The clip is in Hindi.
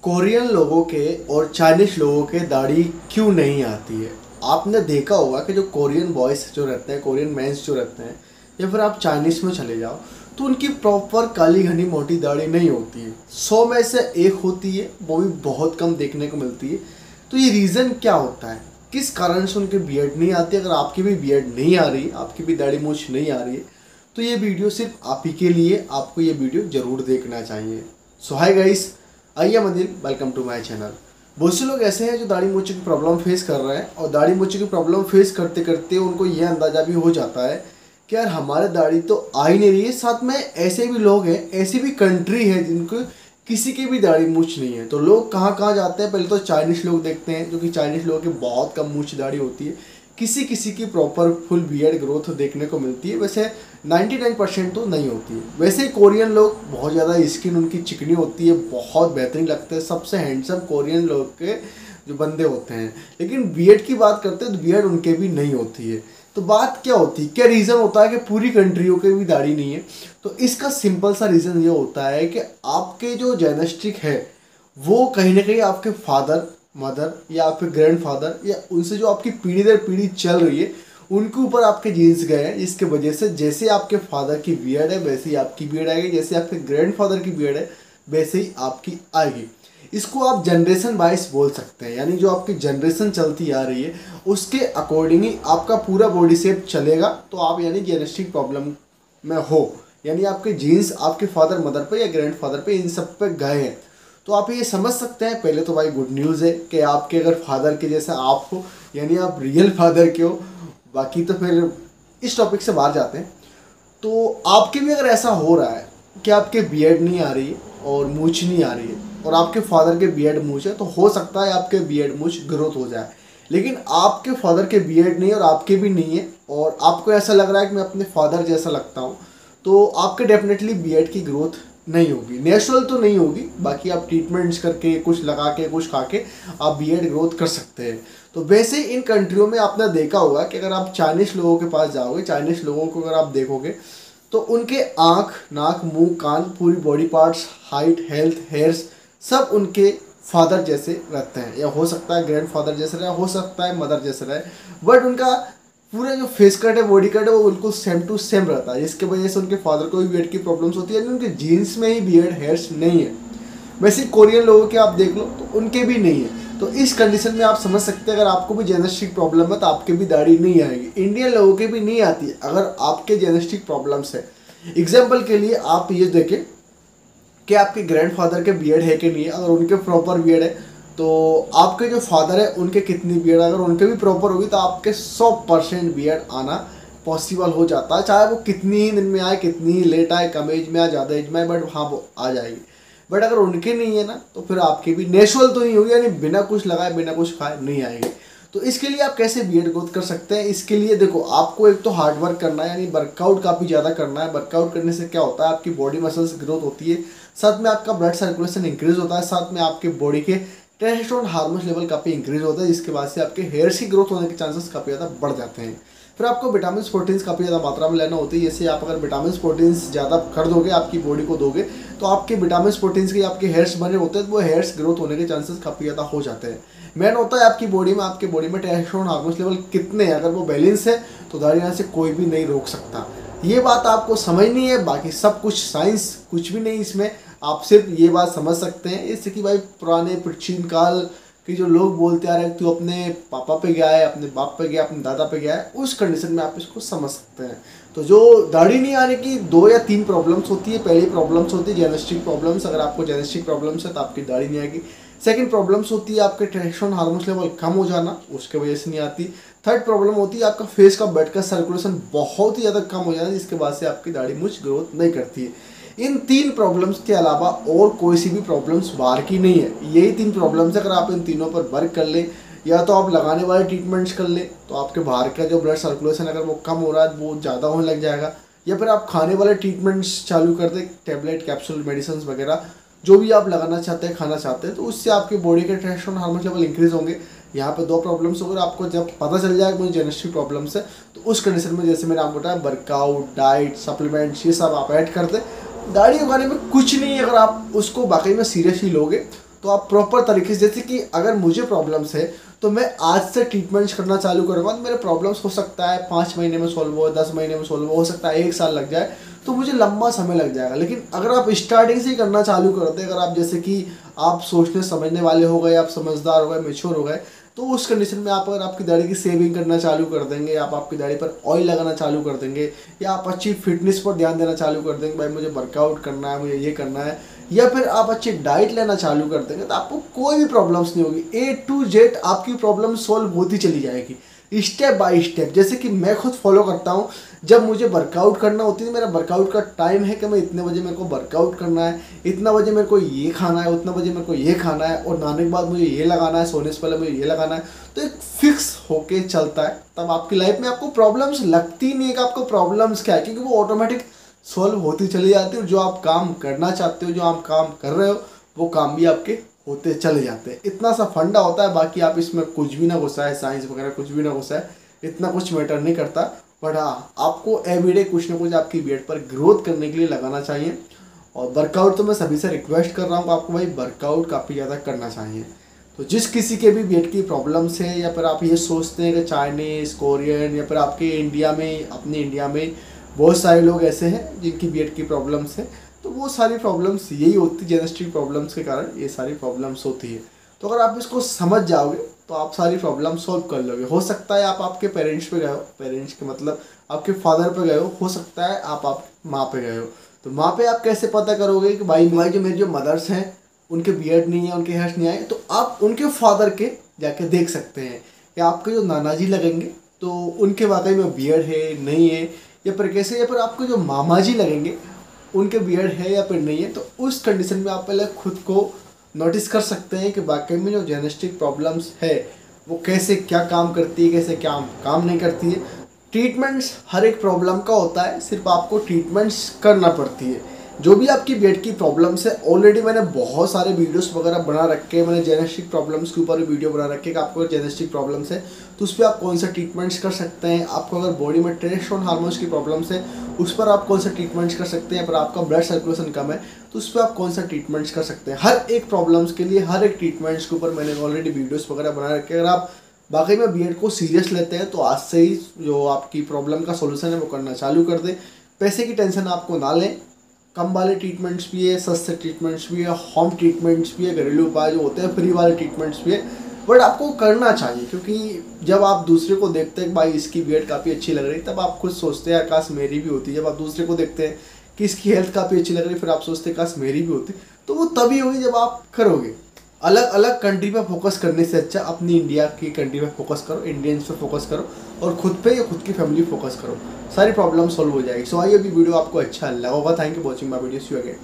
कोरियन लोगों के और चाइनीज लोगों के दाढ़ी क्यों नहीं आती है। आपने देखा होगा कि जो कोरियन बॉयज़ जो रहते हैं, कोरियन मेंस जो रहते हैं, या फिर आप चाइनीज़ में चले जाओ तो उनकी प्रॉपर काली घनी मोटी दाढ़ी नहीं होती है। 100 में से एक होती है, वो भी बहुत कम देखने को मिलती है। तो ये रीज़न क्या होता है, किस कारण से उनके बियर्ड नहीं आती। अगर आपकी भी बियर्ड नहीं आ रही, आपकी भी दाढ़ी मूछ नहीं आ रही है, तो ये वीडियो सिर्फ आप ही के लिए, आपको ये वीडियो ज़रूर देखना चाहिए। सो हाय गाइस, आइए मंदिर, वेलकम टू माय चैनल। बहुत से लोग ऐसे हैं जो दाढ़ी मूछे की प्रॉब्लम फेस कर रहे हैं, और दाढ़ी मूछे की प्रॉब्लम फेस करते करते उनको ये अंदाज़ा भी हो जाता है कि यार हमारे दाढ़ी तो आ ही नहीं रही है। साथ में ऐसे भी लोग हैं, ऐसी भी कंट्री है जिनको किसी की भी दाढ़ी मूछ नहीं है। तो लोग कहाँ कहाँ जाते हैं, पहले तो चाइनीज़ लोग देखते हैं, जो कि चाइनीज़ लोगों की बहुत कम मूछ दाढ़ी होती है। किसी किसी की प्रॉपर फुल बियर्ड ग्रोथ देखने को मिलती है, वैसे 99% तो नहीं होती है। वैसे ही कोरियन लोग बहुत ज़्यादा स्किन उनकी चिकनी होती है, बहुत बेहतरीन लगते हैं, सबसे हैंडसम कोरियन लोग के जो बंदे होते हैं। लेकिन बियर्ड की बात करते हैं तो बियर्ड उनके भी नहीं होती है। तो बात क्या होती है, क्या रीज़न होता है कि पूरी कंट्रियों के भी दाढ़ी नहीं है। तो इसका सिंपल सा रीज़न ये होता है कि आपके जो जेनेटिक है वो कहीं ना कहीं आपके फादर मदर या आपके ग्रैंडफादर या उनसे जो आपकी पीढ़ी दर पीढ़ी चल रही है उनके ऊपर आपके जीन्स गए हैं, जिसके वजह से जैसे आपके फादर की बियर्ड है वैसे ही आपकी बियर्ड आएगी, जैसे आपके ग्रैंडफादर की बियर्ड है वैसे ही आपकी आएगी। इसको आप जनरेशन वाइज बोल सकते हैं, यानी जो आपकी जनरेशन चलती आ रही है उसके अकॉर्डिंग ही आपका पूरा बॉडी शेप चलेगा। तो आप यानी जेनेटिक प्रॉब्लम में हो, यानी आपके जीन्स आपके फादर मदर पे या ग्रैंडफादर पे इन सब पे गए हैं। तो आप ये समझ सकते हैं, पहले तो भाई गुड न्यूज़ है कि आपके अगर फादर के जैसा आप हो, यानी आप रियल फादर के हो। बाकी तो फिर इस टॉपिक से बाहर जाते हैं। तो आपके भी अगर ऐसा हो रहा है कि आपके बियर्ड नहीं आ रही है और मूछ नहीं आ रही है, और आपके फादर के बियर्ड मूछ है, तो हो सकता है आपके बियर्ड मूछ ग्रोथ हो जाए। लेकिन आपके फादर के बियर्ड नहीं और आपके भी नहीं है, और आपको ऐसा लग रहा है कि मैं अपने फादर जैसा लगता हूँ, तो आपके डेफिनेटली बियर्ड की ग्रोथ नहीं होगी। नेचुरल तो नहीं होगी, बाकी आप ट्रीटमेंट्स करके, कुछ लगा के, कुछ खा के आप बियर्ड ग्रोथ कर सकते हैं। तो वैसे ही इन कंट्रियों में आपने देखा होगा कि अगर आप चाइनीज़ लोगों के पास जाओगे, चाइनीज़ लोगों को अगर आप देखोगे तो उनके आँख, नाक, मुंह, कान, पूरी body parts, height, health, hairs सब उनके फादर जैसे रहते हैं, या हो सकता है ग्रैंड फादर जैसे रहे, हो सकता है मदर जैसे रहे। बट उनका पूरा जो फेस कट है, बॉडी कट है, वो बिल्कुल सेम टू सेम रहता है, जिसकी वजह से उनके फादर को भी बियर्ड की प्रॉब्लम्स होती है, यानी उनके जीन्स में ही बियर्ड हेयर्स नहीं है। वैसे कोरियन लोगों के आप देख लो तो उनके भी नहीं है। तो इस कंडीशन में आप समझ सकते हैं, अगर आपको भी जेनेटिक प्रॉब्लम है तो आपके भी दाढ़ी नहीं आएगी। इंडियन लोगों के भी नहीं आती है अगर आपके जेनेटिक प्रॉब्लम्स है। एग्जाम्पल के लिए आप ये देखें कि आपके ग्रैंडफादर के बियर्ड है कि नहीं है। अगर उनके प्रॉपर बियर्ड है तो आपके जो फादर है उनके कितनी बियर्ड, अगर उनके भी प्रॉपर होगी तो आपके 100% बियर्ड आना पॉसिबल हो जाता है। चाहे वो कितनी ही दिन में आए, कितनी ही लेट आए, कम एज में आए, ज़्यादा एज में आए, बट हाँ वो आ जाएगी। बट अगर उनके नहीं है ना, तो फिर आपकी भी नेचुरल तो नहीं होगी, यानी बिना कुछ लगाए बिना कुछ खाए नहीं आएगी। तो इसके लिए आप कैसे बियर्ड ग्रोथ कर सकते हैं, इसके लिए देखो आपको एक तो हार्ड वर्क करना है, यानी वर्कआउट काफ़ी ज़्यादा करना है। वर्कआउट करने से क्या होता है, आपकी बॉडी मसल्स ग्रोथ होती है, साथ में आपका ब्लड सर्कुलेशन इंक्रीज होता है, साथ में आपके बॉडी के टेस्टोस्टेरोन हार्मोन लेवल काफ़ी इंक्रीज होता है, जिसके बाद से आपके हेयर्स की ग्रोथ होने के चांसेस काफ़ी ज़्यादा बढ़ जाते हैं। फिर आपको विटामिन प्रोटीन्स काफ़ी ज़्यादा मात्रा में लेना होती है। जैसे आप अगर विटामिन प्रोटीन्स ज़्यादा कर दोगे, आपकी बॉडी को दोगे, तो आपके विटामिन प्रोटीन्स के आपके हेयर्स बने होते हैं, तो वो हेयर्स ग्रोथ होने के चांसेस काफ़ी ज़्यादा हो जाते हैं। मेन होता है आपकी बॉडी में टेस्टोस्टेरोन हार्मोन लेवल कितने हैं, अगर वो बैलेंस है तो दाढ़ी आने से कोई भी नहीं रोक सकता। ये बात आपको समझनी है, बाकी सब कुछ साइंस कुछ भी नहीं इसमें। आप सिर्फ ये बात समझ सकते हैं, इससे कि भाई पुराने प्राचीन काल कि जो लोग बोलते आ रहे हैं, तू अपने पापा पे गया है, अपने बाप पे गया, अपने दादा पे गया है, उस कंडीशन में आप इसको समझ सकते हैं। तो जो दाढ़ी नहीं आने की 2 या 3 प्रॉब्लम्स होती है। पहली प्रॉब्लम्स होती है जेनेटिक प्रॉब्लम्स, अगर आपको जेनेटिक प्रॉब्लम्स है तो आपकी दाढ़ी नहीं आएगी। सेकंड प्रॉब्लम्स होती है आपके टेस्टोस्टेरोन हार्मोन लेवल कम हो जाना, उसके वजह से नहीं आती। थर्ड प्रॉब्लम होती है आपका फेस का ब्लड का सर्कुलेशन बहुत ही ज़्यादा कम हो जाना, जिसके बाद से आपकी दाढ़ी मूछ ग्रोथ नहीं करती है। इन 3 प्रॉब्लम्स के अलावा और कोई सी भी प्रॉब्लम्स बाहर की नहीं है। यही 3 प्रॉब्लम्स, अगर आप इन तीनों पर वर्क कर लें, या तो आप लगाने वाले ट्रीटमेंट्स कर लें, तो आपके बाहर का जो ब्लड सर्कुलेशन अगर वो कम हो रहा है वो ज़्यादा होने लग जाएगा, या फिर आप खाने वाले ट्रीटमेंट्स चालू कर दें, टैबलेट, कैप्सूल, मेडिसिन वगैरह जो भी आप लगाना चाहते हैं, खाना चाहते हैं, तो उससे आपकी बॉडी के टेस्टोस्टेरोन हार्मोन लेवल इंक्रीज होंगे। यहाँ पे 2 प्रॉब्लम्स होंगे। आपको जब पता चल जाएगा मुझे जेनेटिक प्रॉब्लम्स है, तो उस कंडीशन में जैसे मैंने आपको बताया, वर्कआउट, डाइट, सप्लीमेंट्स, ये सब आप ऐड कर दें। दाढ़ी उगाने में कुछ नहीं है, अगर आप उसको वाकई में सीरियसली लोगे तो आप प्रॉपर तरीके से, जैसे कि अगर मुझे प्रॉब्लम्स है तो मैं आज से ट्रीटमेंट्स करना चालू करूँगा, तो मेरे प्रॉब्लम्स हो सकता है 5 महीने में सॉल्व हो, 10 महीने में सॉल्व हो सकता है 1 साल लग जाए, तो मुझे लंबा समय लग जाएगा। लेकिन अगर आप स्टार्टिंग से ही करना चालू करते हैं, अगर आप जैसे कि आप सोचने समझने वाले हो गए, आप समझदार हो गए, मैच्योर हो गए, तो उस कंडीशन में आप अगर आपकी दाढ़ी की सेविंग करना चालू कर देंगे, आप आपकी दाढ़ी पर ऑयल लगाना चालू कर देंगे, या आप अच्छी फिटनेस पर ध्यान देना चालू कर देंगे, भाई मुझे वर्कआउट करना है, मुझे ये करना है, या फिर आप अच्छी डाइट लेना चालू कर देंगे, तो आपको कोई भी प्रॉब्लम्स नहीं होगी। A to Z आपकी प्रॉब्लम सॉल्व होती चली जाएगी स्टेप बाय स्टेप। जैसे कि मैं खुद फॉलो करता हूँ, जब मुझे वर्कआउट करना होती है, मेरा वर्कआउट का टाइम है कि मैं इतने बजे मेरे को वर्कआउट करना है, इतना बजे मेरे को ये खाना है, उतना बजे मेरे को ये खाना है, और नहाने के बाद मुझे ये लगाना है, सोने से पहले मुझे ये लगाना है, तो एक फिक्स होके चलता है। तब आपकी लाइफ में आपको प्रॉब्लम्स लगती नहीं है कि आपको प्रॉब्लम्स क्या है, क्योंकि वो ऑटोमेटिक सॉल्व होती चली जाती है। और जो आप काम करना चाहते हो, जो आप काम कर रहे हो, वो काम भी आपके होते चले जाते हैं। इतना सा फंडा होता है, बाकी आप इसमें कुछ भी ना घुसाए, साइंस वगैरह कुछ भी ना घुसाए, इतना कुछ मैटर नहीं करता। बट हाँ, आपको एवरीडे कुछ ना कुछ आपकी बियर्ड पर ग्रोथ करने के लिए लगाना चाहिए। और वर्कआउट तो मैं सभी से रिक्वेस्ट कर रहा हूँ आपको, भाई वर्कआउट काफ़ी ज़्यादा करना चाहिए। तो जिस किसी के भी बियर्ड की प्रॉब्लम्स है, या फिर आप ये सोचते हैं कि चाइनीज़, कोरियन, या फिर आपके इंडिया में, अपने इंडिया में बहुत सारे लोग ऐसे हैं जिनकी बियर्ड की प्रॉब्लम्स है, तो वो सारी प्रॉब्लम्स यही होती है, जेनेटिक प्रॉब्लम्स के कारण ये सारी प्रॉब्लम्स होती है। तो अगर आप इसको समझ जाओगे तो आप सारी प्रॉब्लम सॉल्व कर लोगे। हो सकता है आप आपके पेरेंट्स पे गए हो, पेरेंट्स के मतलब आपके फादर पे गए हो सकता है आप माँ पे गए हो, तो माँ पे आप कैसे पता करोगे कि भाई मेरी जो मदर्स हैं उनके बियर्ड नहीं है, उनके हेयर्स नहीं आए, तो आप उनके फादर के जाके देख सकते हैं, या आपके जो नाना जी लगेंगे तो उनके वाकई में बियर्ड है नहीं है, या फिर कैसे, या फिर आपके जो मामा जी लगेंगे उनके बियर्ड है या फिर नहीं है। तो उस कंडीशन में आप पहले खुद को नोटिस कर सकते हैं कि वाकई में जो जेनेटिक प्रॉब्लम्स है वो कैसे क्या काम करती है, कैसे क्या काम नहीं करती है। ट्रीटमेंट्स हर एक प्रॉब्लम का होता है, सिर्फ आपको ट्रीटमेंट्स करना पड़ती है। जो भी आपकी बियर्ड की प्रॉब्लम्स है, ऑलरेडी मैंने बहुत सारे वीडियोस वगैरह बना रखे हैं, मैंने जेनेटिक प्रॉब्लम्स के ऊपर वीडियो बना रखे हैं कि आपको जेनेटिक प्रॉब्लम्स है तो उस पर आप कौन सा ट्रीटमेंट्स कर सकते हैं। आपको अगर बॉडी में टेस्टोस्टेरोन हार्मोन्स की प्रॉब्लम्स है उस पर आप कौन सा ट्रीटमेंट्स कर सकते हैं, पर आपका ब्लड सर्कुलेशन कम है तो उस पर आप कौन सा ट्रीटमेंट्स कर सकते हैं। हर एक प्रॉब्लम्स के लिए, हर एक ट्रीटमेंट्स के ऊपर मैंने ऑलरेडी वीडियोस वगैरह बना रखे हैं। अगर आप बाकी में बियर्ड को सीरियस लेते हैं तो आज से ही जो आपकी प्रॉब्लम का सोल्यूशन है वो करना चालू कर दें। पैसे की टेंशन आपको ना लें, कम वाले ट्रीटमेंट्स भी है, सस्ते ट्रीटमेंट्स भी है, होम ट्रीटमेंट्स भी है, घरेलू उपाय जो होते हैं फ्री वाले ट्रीटमेंट्स भी है, बट आपको करना चाहिए। क्योंकि जब आप दूसरे को देखते हैं भाई इसकी बियर्ड काफ़ी अच्छी लग रही, तब आप खुद सोचते हैं काश मेरी भी होती। जब आप दूसरे को देखते हैं कि इसकी हेल्थ काफ़ी अच्छी लग रही, फिर आप सोचते हैं काश मेरी भी होती, तो वो तभी होगी जब आप करोगे। अलग अलग कंट्री पर फोकस करने से अच्छा अपनी इंडिया की कंट्री पर फोकस करो, इंडियंस पे फोकस करो, और खुद पे या खुद की फैमिली फोकस करो, सारी प्रॉब्लम सॉल्व हो जाएगी। सो आई होप ये वीडियो आपको अच्छा लगा होगा। Thank you watching my video, see you again.